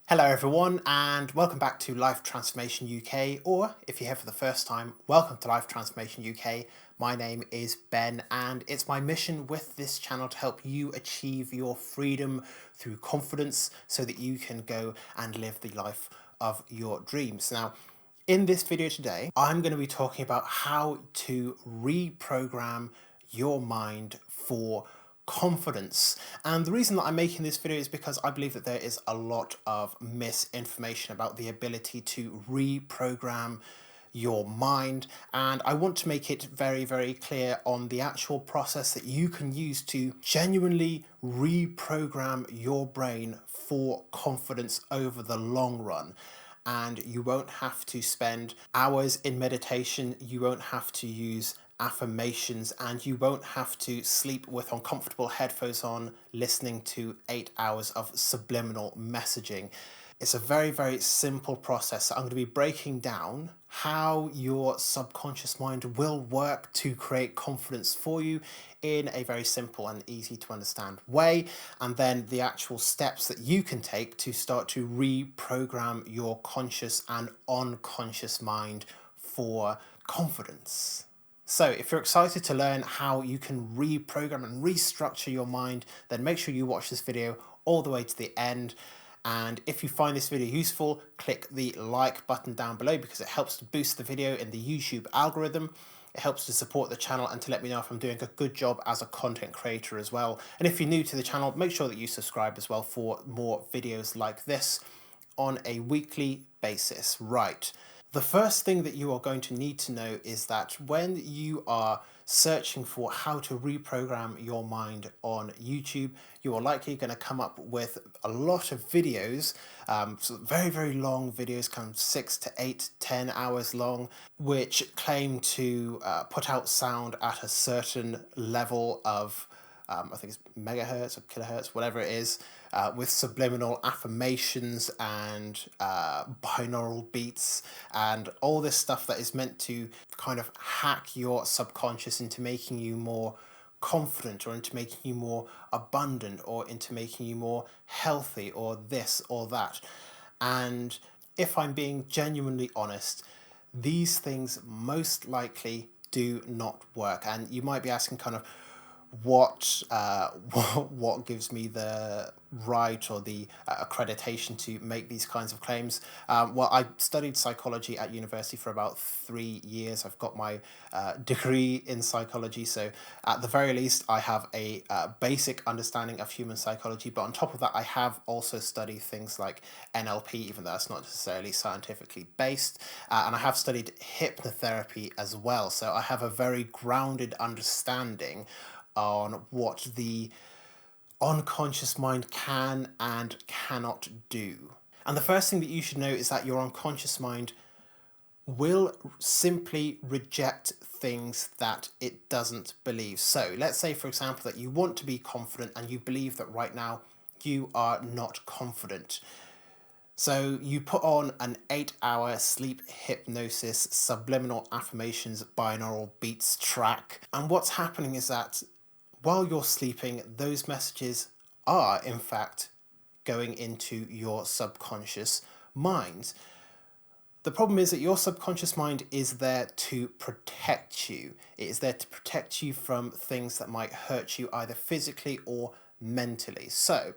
Hello everyone and welcome back to Life Transformation UK, or if you're here for the first time, welcome to Life Transformation UK. My name is Ben and it's my mission with this channel to help you achieve your freedom through confidence so that you can go and live the life of your dreams. Now, in this video today, I'm going to be talking about how to reprogram your mind for confidence. And the reason that I'm making this video is because I believe that there is a lot of misinformation about the ability to reprogram your mind, and I want to make it very, very clear on the actual process that you can use to genuinely reprogram your brain for confidence over the long run. And you won't have to spend hours in meditation, you won't have to use affirmations, and you won't have to sleep with uncomfortable headphones on listening to 8 hours of subliminal messaging. It's a very, very simple process. I'm going to be breaking down how your subconscious mind will work to create confidence for you in a very simple and easy to understand way, and then the actual steps that you can take to start to reprogram your conscious and unconscious mind for confidence. So if you're excited to learn how you can reprogram and restructure your mind, then make sure you watch this video all the way to the end. And if you find this video useful, click the like button down below because it helps to boost the video in the YouTube algorithm. It helps to support the channel and to let me know if I'm doing a good job as a content creator as well. And if you're new to the channel, make sure that you subscribe as well for more videos like this on a weekly basis. Right. The first thing that you are going to need to know is that when you are searching for how to reprogram your mind on YouTube, you are likely going to come up with a lot of videos, so very, very long videos, kind of 6 to 8, 10 hours long, which claim to put out sound at a certain level of I think it's megahertz or kilohertz, whatever it is, with subliminal affirmations and binaural beats and all this stuff that is meant to kind of hack your subconscious into making you more confident, or into making you more abundant, or into making you more healthy, or this or that. And if I'm being genuinely honest, these things most likely do not work. And you might be asking kind of, what what gives me the right or the accreditation to make these kinds of claims? Well, I studied psychology at university for about 3 years. I've got my degree in psychology, so at the very least I have a basic understanding of human psychology, but on top of that I have also studied things like NLP, even though that's not necessarily scientifically based, and I have studied hypnotherapy as well, so I have a very grounded understanding on what the unconscious mind can and cannot do. And the first thing that you should know is that your unconscious mind will simply reject things that it doesn't believe. So let's say, for example, that you want to be confident and you believe that right now you are not confident. So you put on an 8-hour sleep hypnosis, subliminal affirmations, binaural beats track. And what's happening is that while you're sleeping, those messages are, in fact, going into your subconscious mind. The problem is that your subconscious mind is there to protect you. It is there to protect you from things that might hurt you either physically or mentally. So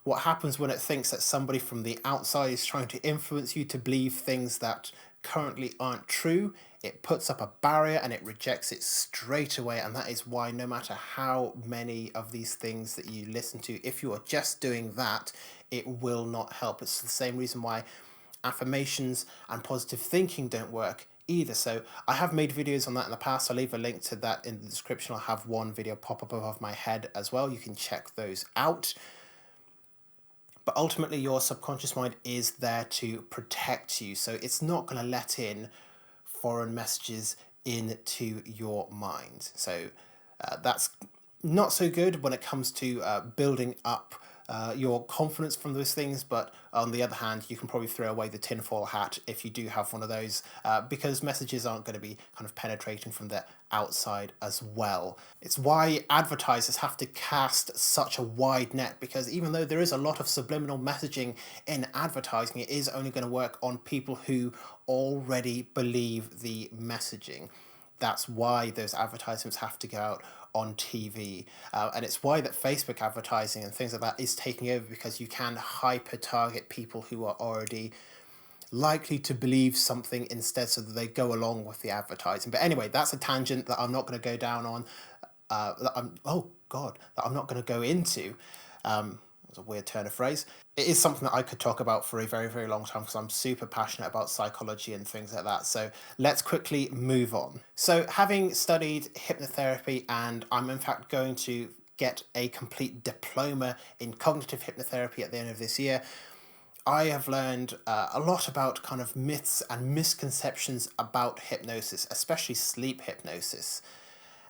what happens when it thinks that somebody from the outside is trying to influence you to believe things that currently aren't true? It puts up a barrier and it rejects it straight away. And that is why no matter how many of these things that you listen to, if you are just doing that, it will not help. It's the same reason why affirmations and positive thinking don't work either. So I have made videos on that in the past. I'll leave a link to that in the description. I'll have one video pop up above my head as well. You can check those out. But ultimately, your subconscious mind is there to protect you. So it's not going to let in foreign messages into your mind. So that's not so good when it comes to building up your confidence from those things, but on the other hand, you can probably throw away the tinfoil hat if you do have one of those, because messages aren't going to be kind of penetrating from the outside as well. It's why advertisers have to cast such a wide net, because even though there is a lot of subliminal messaging in advertising, it is only going to work on people who already believe the messaging. That's why those advertisements have to go out on TV. And it's why that Facebook advertising and things like that is taking over, because you can hyper target people who are already likely to believe something instead, so that they go along with the advertising. But anyway, that's a tangent that I'm not going to go down on. That I'm not going to go into. That's a weird turn of phrase. It is something that I could talk about for a very, very long time, because I'm super passionate about psychology and things like that. So let's quickly move on. So having studied hypnotherapy, and I'm in fact going to get a complete diploma in cognitive hypnotherapy at the end of this year, I have learned a lot about kind of myths and misconceptions about hypnosis, especially sleep hypnosis.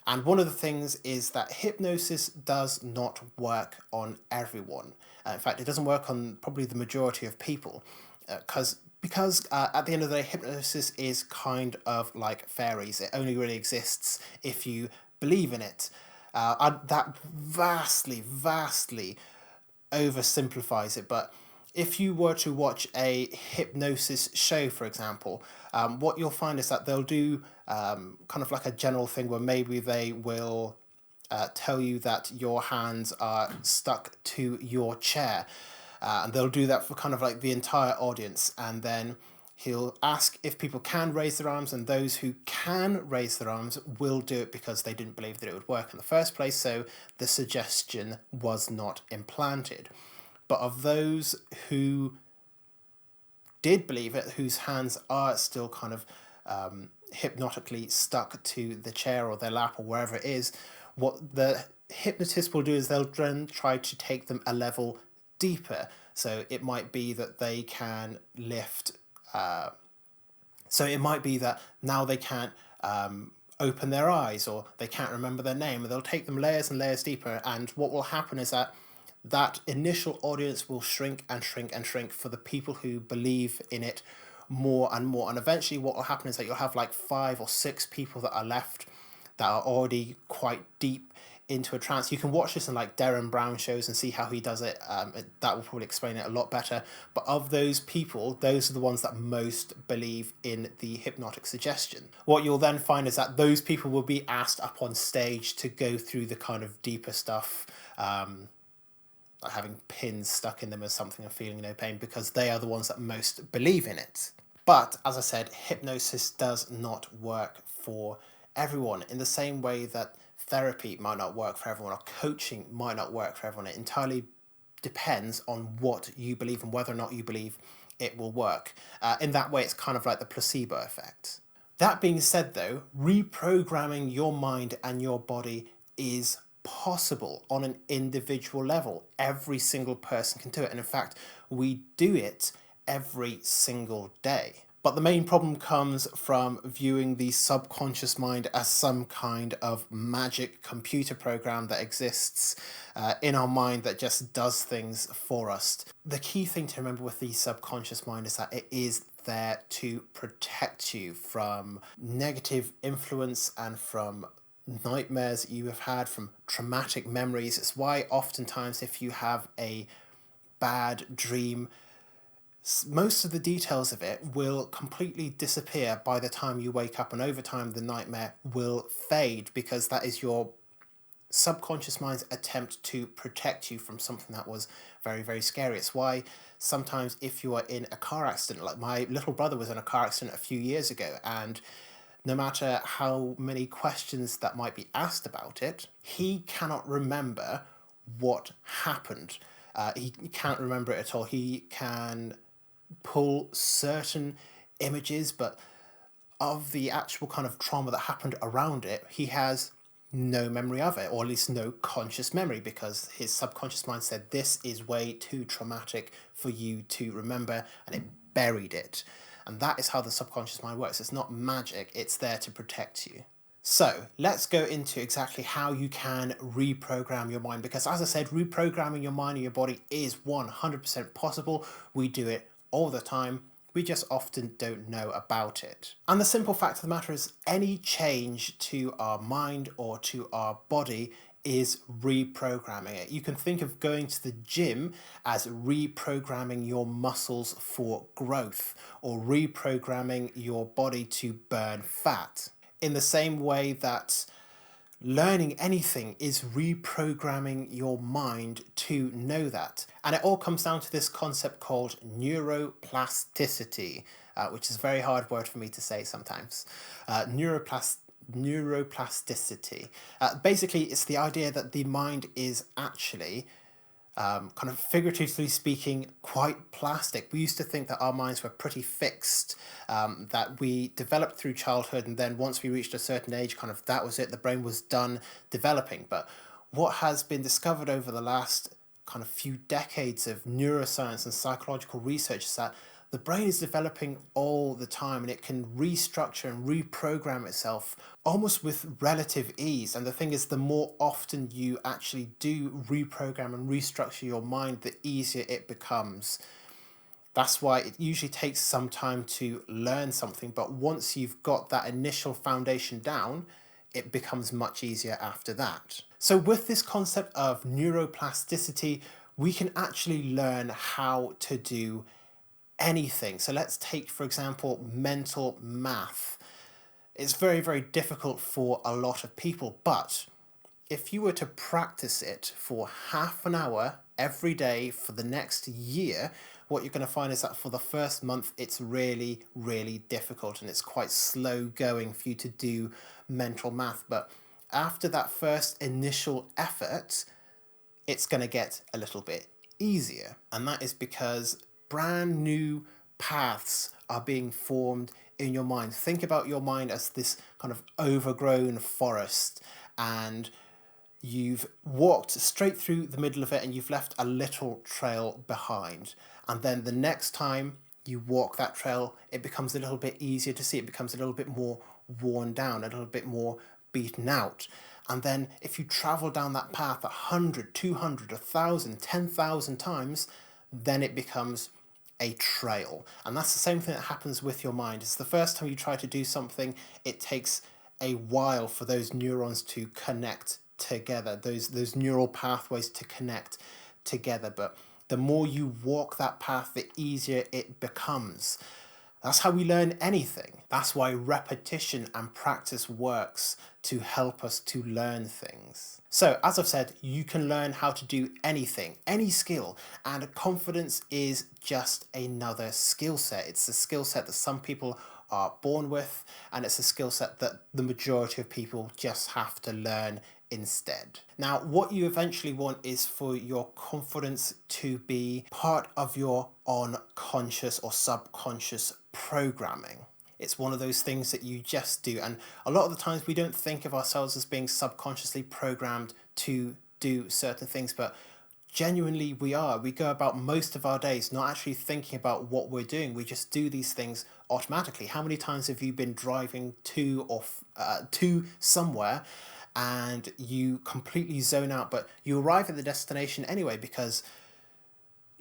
And one of the things is that hypnosis does not work on everyone. In fact, it doesn't work on probably the majority of people, because at the end of the day, hypnosis is kind of like fairies. It only really exists if you believe in it. That vastly oversimplifies it, but if you were to watch a hypnosis show, for example, what you'll find is that they'll do kind of like a general thing where maybe they will tell you that your hands are stuck to your chair. And they'll do that for kind of like the entire audience. And then he'll ask if people can raise their arms, and those who can raise their arms will do it because they didn't believe that it would work in the first place. So the suggestion was not implanted. But of those who did believe it, whose hands are still kind of hypnotically stuck to the chair or their lap or wherever it is, what the hypnotist will do is they'll then try to take them a level deeper. So it might be that they can lift. So it might be that now they can't open their eyes, or they can't remember their name, and they'll take them layers and layers deeper. And what will happen is that initial audience will shrink and shrink and shrink for the people who believe in it more and more. And eventually what will happen is that you'll have like 5 or 6 people that are left that are already quite deep into a trance. You can watch this in like Darren Brown shows and see how he does it. That will probably explain it a lot better. But of those people, those are the ones that most believe in the hypnotic suggestion. What you'll then find is that those people will be asked up on stage to go through the kind of deeper stuff, like having pins stuck in them or something and feeling no pain, because they are the ones that most believe in it. But as I said, hypnosis does not work for everyone, in the same way that therapy might not work for everyone, or coaching might not work for everyone. It entirely depends on what you believe and whether or not you believe it will work. In that way, it's kind of like the placebo effect. That being said though, reprogramming your mind and your body is possible on an individual level. Every single person can do it. And in fact, we do it every single day. But the main problem comes from viewing the subconscious mind as some kind of magic computer program that exists in our mind that just does things for us. The key thing to remember with the subconscious mind is that it is there to protect you from negative influence and from nightmares that you have had, from traumatic memories. It's why oftentimes if you have a bad dream, most of the details of it will completely disappear by the time you wake up, and over time the nightmare will fade, because that is your subconscious mind's attempt to protect you from something that was very, very scary. It's why sometimes if you are in a car accident, like my little brother was in a car accident a few years ago, and no matter how many questions that might be asked about it, he cannot remember what happened. He can't remember it at all. He can pull certain images, but of the actual kind of trauma that happened around it, he has no memory of it, or at least no conscious memory, because his subconscious mind said this is way too traumatic for you to remember, and it buried it. And that is how the subconscious mind works. It's not magic, it's there to protect you. So let's go into exactly how you can reprogram your mind, because as I said, reprogramming your mind and your body is 100% possible. We do it all the time. We just often don't know about it. And the simple fact of the matter is, any change to our mind or to our body is reprogramming it. You can think of going to the gym as reprogramming your muscles for growth, or reprogramming your body to burn fat. In the same way that learning anything is reprogramming your mind to know that. And it all comes down to this concept called neuroplasticity, which is a very hard word for me to say sometimes. Neuroplasticity. Basically, it's the idea that the mind is actually, kind of figuratively speaking, quite plastic. We used to think that our minds were pretty fixed, that we developed through childhood, and then once we reached a certain age, kind of that was it, the brain was done developing. But what has been discovered over the last kind of few decades of neuroscience and psychological research is that the brain is developing all the time, and it can restructure and reprogram itself almost with relative ease. And the thing is, the more often you actually do reprogram and restructure your mind, the easier it becomes. That's why it usually takes some time to learn something, but once you've got that initial foundation down, it becomes much easier after that. So with this concept of neuroplasticity, we can actually learn how to do anything. So let's take, for example, mental math. It's very, very difficult for a lot of people, but if you were to practice it for half an hour every day for the next year, what you're going to find is that for the first month, it's really, really difficult, and it's quite slow going for you to do mental math. But after that first initial effort, it's going to get a little bit easier. And that is because brand new paths are being formed in your mind. Think about your mind as this kind of overgrown forest, and you've walked straight through the middle of it and you've left a little trail behind. And then the next time you walk that trail, it becomes a little bit easier to see. It becomes a little bit more worn down, a little bit more beaten out. And then if you travel down that path 100, 200, 1,000, 10,000 times, then it becomes a trail. And that's the same thing that happens with your mind. It's the first time you try to do something, it takes a while for those neurons to connect together, those neural pathways to connect together. But the more you walk that path, the easier it becomes. That's how we learn anything. That's why repetition and practice works to help us to learn things. So, as I've said, you can learn how to do anything, any skill, and confidence is just another skill set. It's a skill set that some people are born with, and it's a skill set that the majority of people just have to learn instead. Now, what you eventually want is for your confidence to be part of your unconscious or subconscious programming. It's one of those things that you just do. And a lot of the times we don't think of ourselves as being subconsciously programmed to do certain things, but genuinely we are. We go about most of our days not actually thinking about what we're doing. We just do these things automatically. How many times have you been driving to somewhere and you completely zone out, but you arrive at the destination anyway because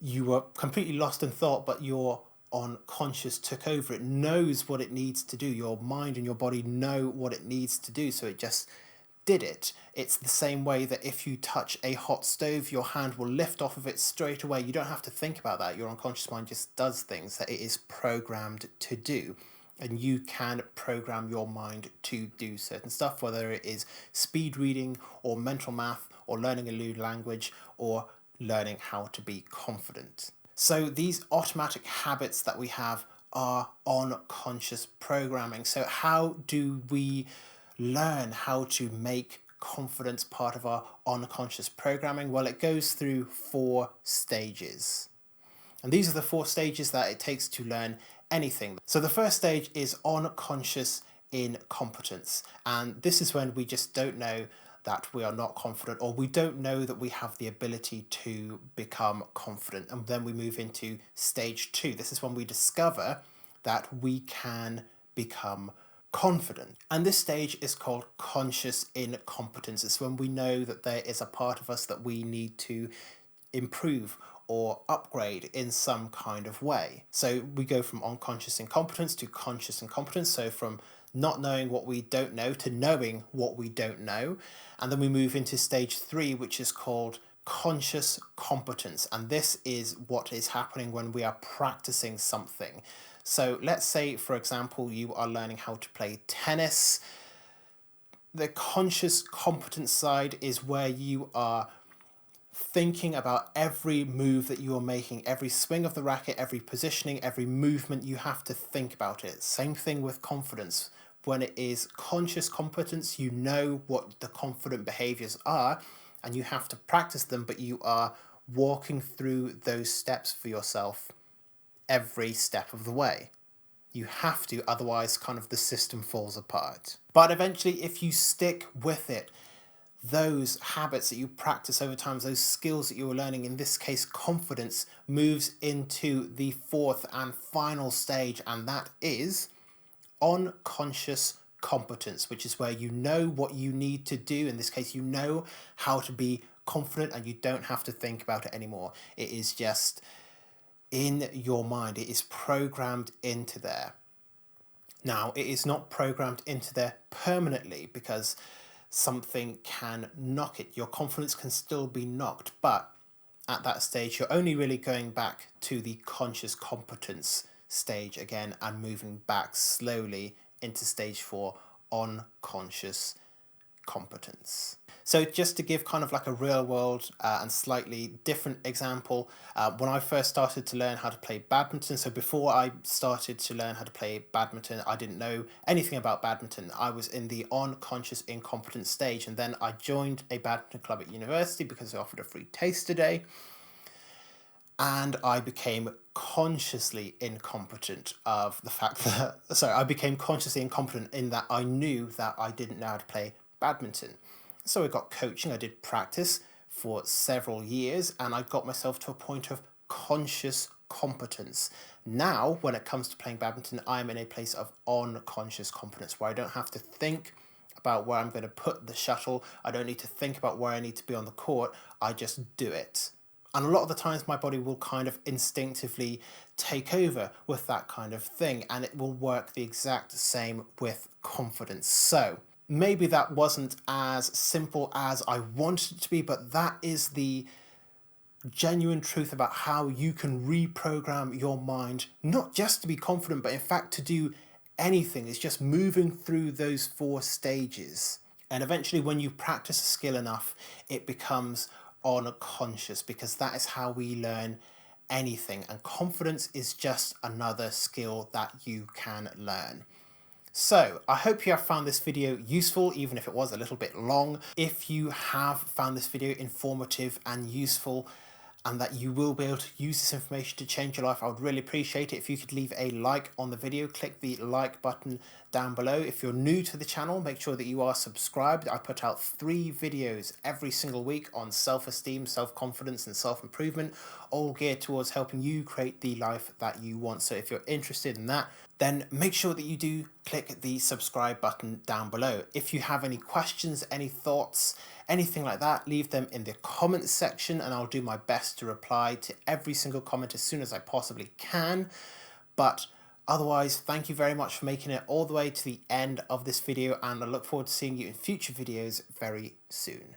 you were completely lost in thought, but your unconscious took over. It knows what it needs to do. Your mind and your body know what it needs to do, so it just did it. It's the same way that if you touch a hot stove, your hand will lift off of it straight away. You don't have to think about that. Your unconscious mind just does things that it is programmed to do. And you can program your mind to do certain stuff, whether it is speed reading or mental math or learning a new language or learning how to be confident. So these automatic habits that we have are unconscious programming. So how do we learn how to make confidence part of our unconscious programming? Well, it goes through 4 stages. And these are the 4 stages that it takes to learn anything. So the first stage is unconscious incompetence. And this is when we just don't know that we are not confident, or we don't know that we have the ability to become confident. And then we move into stage 2. This is when we discover that we can become confident. And this stage is called conscious incompetence. It's when we know that there is a part of us that we need to improve or upgrade in some kind of way. So we go from unconscious incompetence to conscious incompetence. So from not knowing what we don't know to knowing what we don't know. And then we move into stage 3, which is called conscious competence. And this is what is happening when we are practicing something. So let's say, for example, you are learning how to play tennis. The conscious competence side is where you are thinking about every move that you are making, every swing of the racket, every positioning, every movement. You have to think about it. Same thing with confidence. When it is conscious competence, you know what the confident behaviors are and you have to practice them, but you are walking through those steps for yourself every step of the way. You have to, otherwise kind of the system falls apart. But eventually, if you stick with it, those habits that you practice over time, those skills that you're learning, in this case confidence, moves into the 4th and final stage, and that is unconscious competence, which is where you know what you need to do. In this case, you know how to be confident and you don't have to think about it anymore. It is just in your mind. It is programmed into there. Now, it is not programmed into there permanently because something can knock it. Your confidence can still be knocked, but at that stage, you're only really going back to the conscious competence stage again and moving back slowly into stage 4, unconscious competence. So just to give kind of like a real world and slightly different example, when I first started to learn how to play badminton, so before I started to learn how to play badminton, I didn't know anything about badminton. I was in the unconscious incompetent stage, and then I joined a badminton club at university because they offered a free taster day. And I became consciously incompetent of the fact that, I became consciously incompetent in that I knew that I didn't know how to play badminton. So I got coaching, I did practice for several years, and I got myself to a point of conscious competence. Now, when it comes to playing badminton, I'm in a place of unconscious competence where I don't have to think about where I'm going to put the shuttle. I don't need to think about where I need to be on the court. I just do it. And a lot of the times my body will kind of instinctively take over with that kind of thing, and it will work the exact same with confidence. So maybe that wasn't as simple as I wanted it to be, but that is the genuine truth about how you can reprogram your mind, not just to be confident, but in fact to do anything. It's just moving through those 4 stages. And eventually when you practice a skill enough, it becomes unconscious, because that is how we learn anything, and confidence is just another skill that you can learn. So I hope you have found this video useful, even if it was a little bit long. If you have found this video informative and useful, and that you will be able to use this information to change your life, I would really appreciate it if you could leave a like on the video. Click the like button down below. If you're new to the channel, make sure that you are subscribed. I put out 3 videos every single week on self-esteem, self-confidence and self-improvement, all geared towards helping you create the life that you want. So if you're interested in that, then make sure that you do click the subscribe button down below. If you have any questions, any thoughts, anything like that, leave them in the comments section and I'll do my best to reply to every single comment as soon as I possibly can. But otherwise, thank you very much for making it all the way to the end of this video, and I look forward to seeing you in future videos very soon.